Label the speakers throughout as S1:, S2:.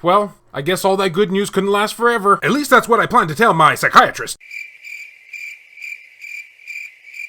S1: well, I guess all that good news couldn't last forever. At least that's what I plan to tell my psychiatrist.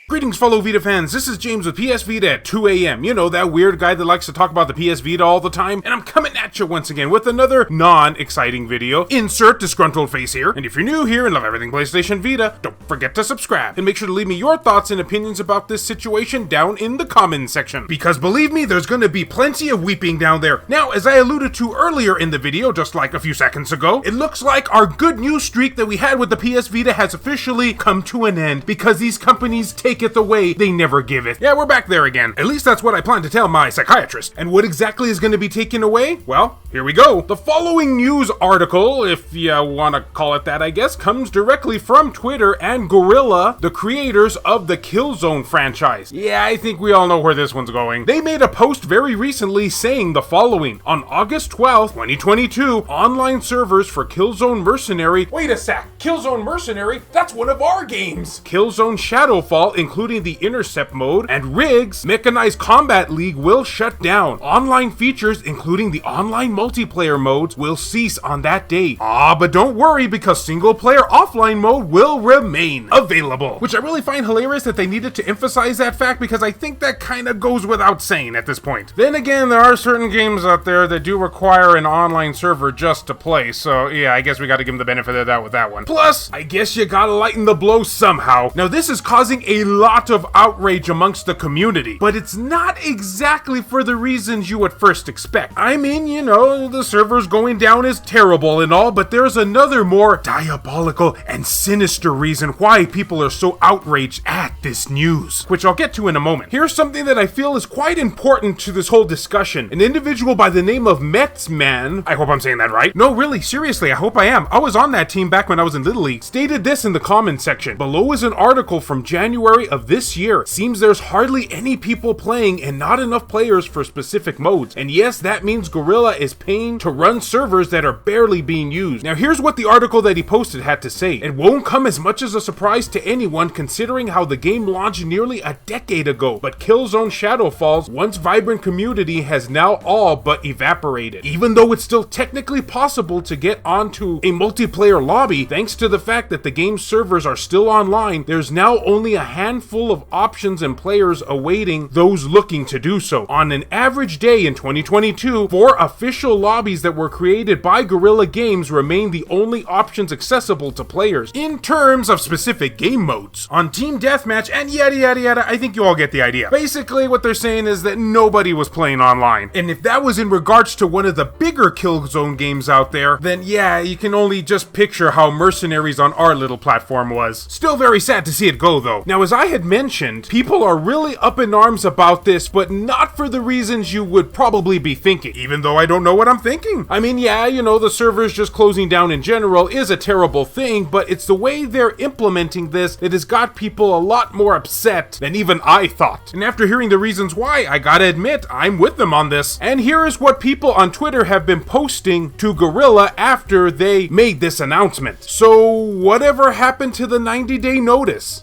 S1: Greetings, fellow Vita fans. This is James with PS Vita at 2 a.m. You know, that weird guy that likes to talk about the PS Vita all the time. And I'm coming at you once again with another non-exciting video. Insert disgruntled face here. And if you're new here and love everything PlayStation Vita, don't forget to subscribe. And make sure to leave me your thoughts and opinions about this situation down in the comments section. Because believe me, there's gonna be plenty of weeping down there. Now, as I alluded to earlier in the video, just like a few seconds ago, it looks like our good news streak that we had with the PS Vita has officially come to an end because these companies take it the way they never give it. Yeah, we're back there again. At least that's what I plan to tell my psychiatrist. And what exactly is going to be taken away? Well, here we go. The following news article, if you want to call it that, I guess, comes directly from Twitter and Guerilla, the creators of the Killzone franchise. Yeah, I think we all know where this one's going. They made a post very recently saying the following. On August 12th, 2022, online servers for Killzone Mercenary. Wait a sec. Killzone Mercenary? That's one of our games. Killzone Shadowfall, including the Intercept mode, and Riggs Mechanized Combat League will shut down. Online features, including the online multiplayer modes, will cease on that date. But don't worry, because single player offline mode will remain available. Which I really find hilarious that they needed to emphasize that fact, because I think that kind of goes without saying at this point. Then again, there are certain games out there that do require an online server just to play, so yeah, I guess we gotta give them the benefit of the doubt with that one. Plus, I guess you gotta lighten the blow somehow. Now, this is causing a lot of outrage amongst the community, but it's not exactly for the reasons you would first expect. I mean, you know, the servers going down is terrible and all, but there's another more diabolical and sinister reason why people are so outraged at this news, which I'll get to in a moment. Here's something that I feel is quite important to this whole discussion. An individual by the name of Metsman, I hope I'm saying that right. No, really, seriously, I hope I am. I was on that team back when I was in Little League. Stated this in the comments section. Below is an article from January of this year. Seems there's hardly any people playing and not enough players for specific modes. And yes, that means Guerilla is paying to run servers that are barely being used. Now here's what the article that he posted had to say. It won't come as much as a surprise to anyone considering how the game launched nearly a decade ago, but Killzone Shadowfall's once vibrant community has now all but evaporated. Even though it's still technically possible to get onto a multiplayer lobby, thanks to the fact that the game's servers are still online, there's now only a handful of options and players awaiting those looking to do so. On an average day in 2022, 4 official lobbies that were created by Guerrilla Games remain the only options accessible to players in terms of specific game modes. On Team Deathmatch and yada yada yada, I think you all get the idea. Basically, what they're saying is that nobody was playing online. And if that was in regards to one of the bigger Killzone games out there, then yeah, you can only just picture how Mercenaries on our little platform was. Still very sad to see it go though. Now, as I had mentioned, people are really up in arms about this, but not for the reasons you would probably be thinking, even though I don't know what I'm thinking. I mean, yeah, you know, the servers just closing down in general is a terrible thing, but it's the way they're implementing this that has got people a lot more upset than even I thought. And after hearing the reasons why, I gotta admit, I'm with them on this. And here is what people on Twitter have been posting to Guerilla after they made this announcement. So, whatever happened to the 90-day notice?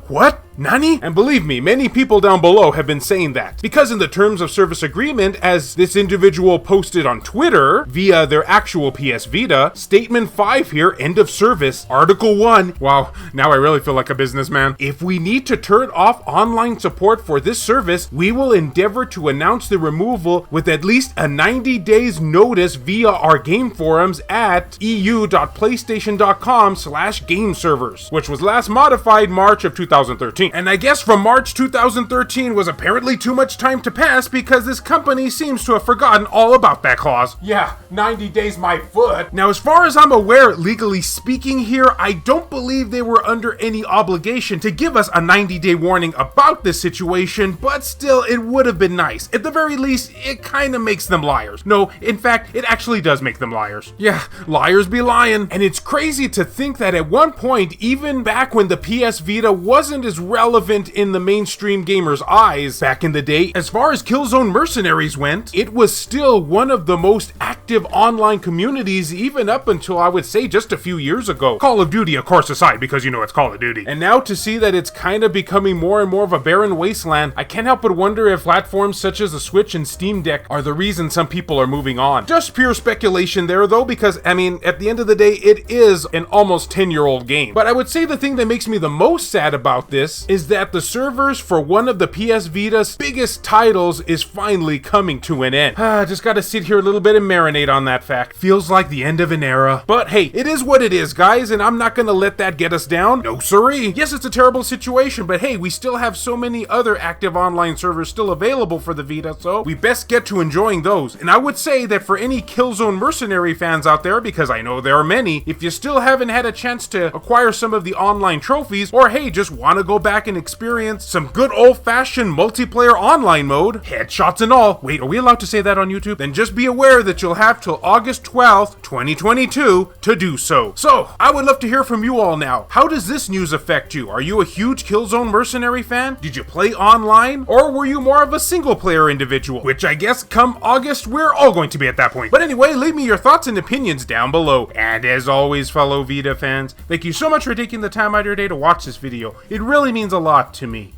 S1: What? Nani? And believe me, many people down below have been saying that. Because in the terms of service agreement, as this individual posted on Twitter, via their actual PS Vita, Statement 5 here, end of service, Article 1, wow, now I really feel like a businessman. If we need to turn off online support for this service, we will endeavor to announce the removal with at least a 90 days notice via our game forums at eu.playstation.com/gameservers, which was last modified March of 2013. And I guess from March 2013 was apparently too much time to pass because this company seems to have forgotten all about that clause. Yeah, 90 days my foot. Now, as far as I'm aware, legally speaking here, I don't believe they were under any obligation to give us a 90-day warning about this situation, but still, it would have been nice. At the very least, it kind of makes them liars. No, in fact, it actually does make them liars. Yeah, liars be lying. And it's crazy to think that at one point, even back when the PS Vita wasn't as relevant in the mainstream gamers' eyes back in the day, as far as Killzone Mercenaries went, it was still one of the most active active online communities even up until, I would say, just a few years ago. Call of Duty, of course, aside, because you know it's Call of Duty. And now to see that it's kind of becoming more and more of a barren wasteland, I can't help but wonder if platforms such as the Switch and Steam Deck are the reason some people are moving on. Just pure speculation there though, because I mean, at the end of the day, it is an almost 10-year-old game. But I would say the thing that makes me the most sad about this is that the servers for one of the PS Vita's biggest titles is finally coming to an end. Just gotta sit here a little bit and marinate on that fact. Feels like the end of an era. But hey, it is what it is, guys, and I'm not gonna let that get us down. No siree. Yes, it's a terrible situation, but hey, we still have so many other active online servers still available for the Vita, so we best get to enjoying those. And I would say that for any Killzone Mercenary fans out there, because I know there are many, if you still haven't had a chance to acquire some of the online trophies, or hey, just want to go back and experience some good old-fashioned multiplayer online mode, headshots and all. Wait, are we allowed to say that on YouTube? Then just be aware that you'll have till August 12th, 2022 to do so. So, I would love to hear from you all now. How does this news affect you? Are you a huge Killzone Mercenary fan? Did you play online? Or were you more of a single-player individual? Which I guess come August, we're all going to be at that point. But anyway, leave me your thoughts and opinions down below. And as always, fellow Vita fans, thank you so much for taking the time out of your day to watch this video. It really means a lot to me.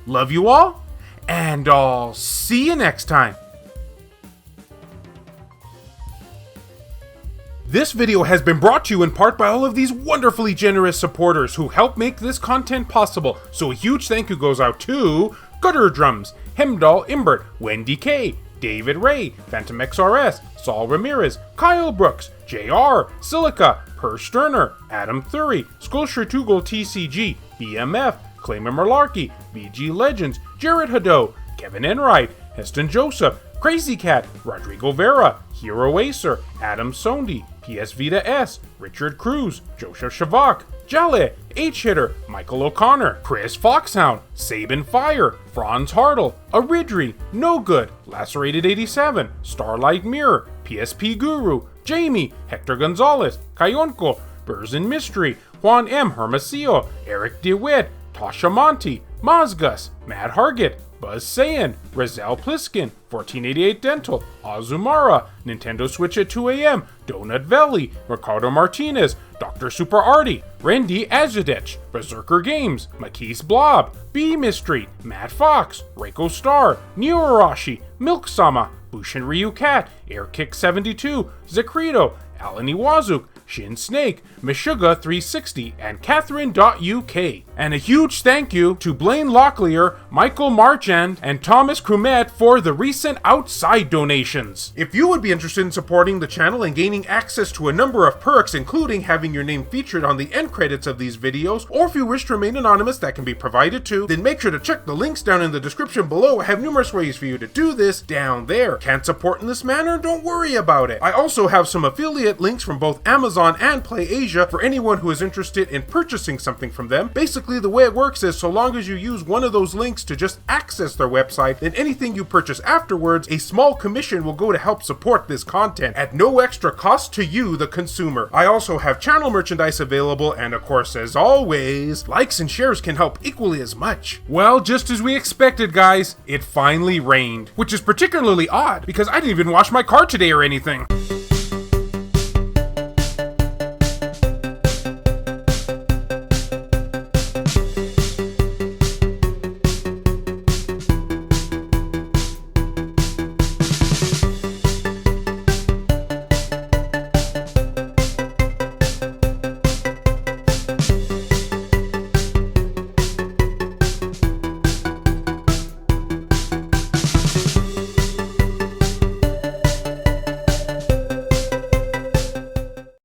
S1: Love you all, and I'll see you next time. This video has been brought to you in part by all of these wonderfully generous supporters who help make this content possible. So a huge thank you goes out to Gutter Drums, Hemdall Imbert, Wendy K, David Ray, Phantom XRS, Saul Ramirez, Kyle Brooks, JR, Silica, Per Sterner, Adam Thury, Skulshire Tugel TCG, BMF, Clayman Merlarkey, BG Legends, Jared Haddo, Kevin Enright, Heston Joseph, Crazy Cat, Rodrigo Vera, Hero Acer, Adam Sondi, PS Vita S, Richard Cruz, Joseph Shavak, Jale, H-Hitter, Michael O'Connor, Chris Foxhound, Sabin Fire, Franz Hartle, Aridri, No Good, Lacerated 87, Starlight Mirror, PSP Guru, Jamie, Hector Gonzalez, Kayonko, Burzin Mystery, Juan M. Hermosillo, Eric DeWitt, Tasha Monty, Mazgus, Matt Hargett, Buzz Sayin, Rizal Pliskin, 1488 Dental, Azumara, Nintendo Switch at 2 AM, Donut Valley, Ricardo Martinez, Dr. Super Artie, Randy Azadech, Berserker Games, Makis Blob, B Mystery, Matt Fox, Reiko Star, Neo Arashi, Milk Sama, Bushin Ryu Cat, Airkick 72, Zakrito, Alan Iwazuk, Shin Snake, Meshuga 360, and Catherine.uk. And a huge thank you to Blaine Locklear, Michael Marchand, and Thomas Crumet for the recent outside donations. If you would be interested in supporting the channel and gaining access to a number of perks, including having your name featured on the end credits of these videos, or if you wish to remain anonymous, that can be provided too, then make sure to check the links down in the description below. I have numerous ways for you to do this down there. Can't support in this manner? Don't worry about it. I also have some affiliate links from both Amazon and PlayAsia for anyone who is interested in purchasing something from them. Basically, the way it works is so long as you use one of those links to just access their website, then anything you purchase afterwards, a small commission will go to help support this content at no extra cost to you, the consumer. I also have channel merchandise available, and of course, as always, likes and shares can help equally as much. Well, just as we expected, guys, it finally rained, which is particularly odd because I didn't even wash my car today or anything.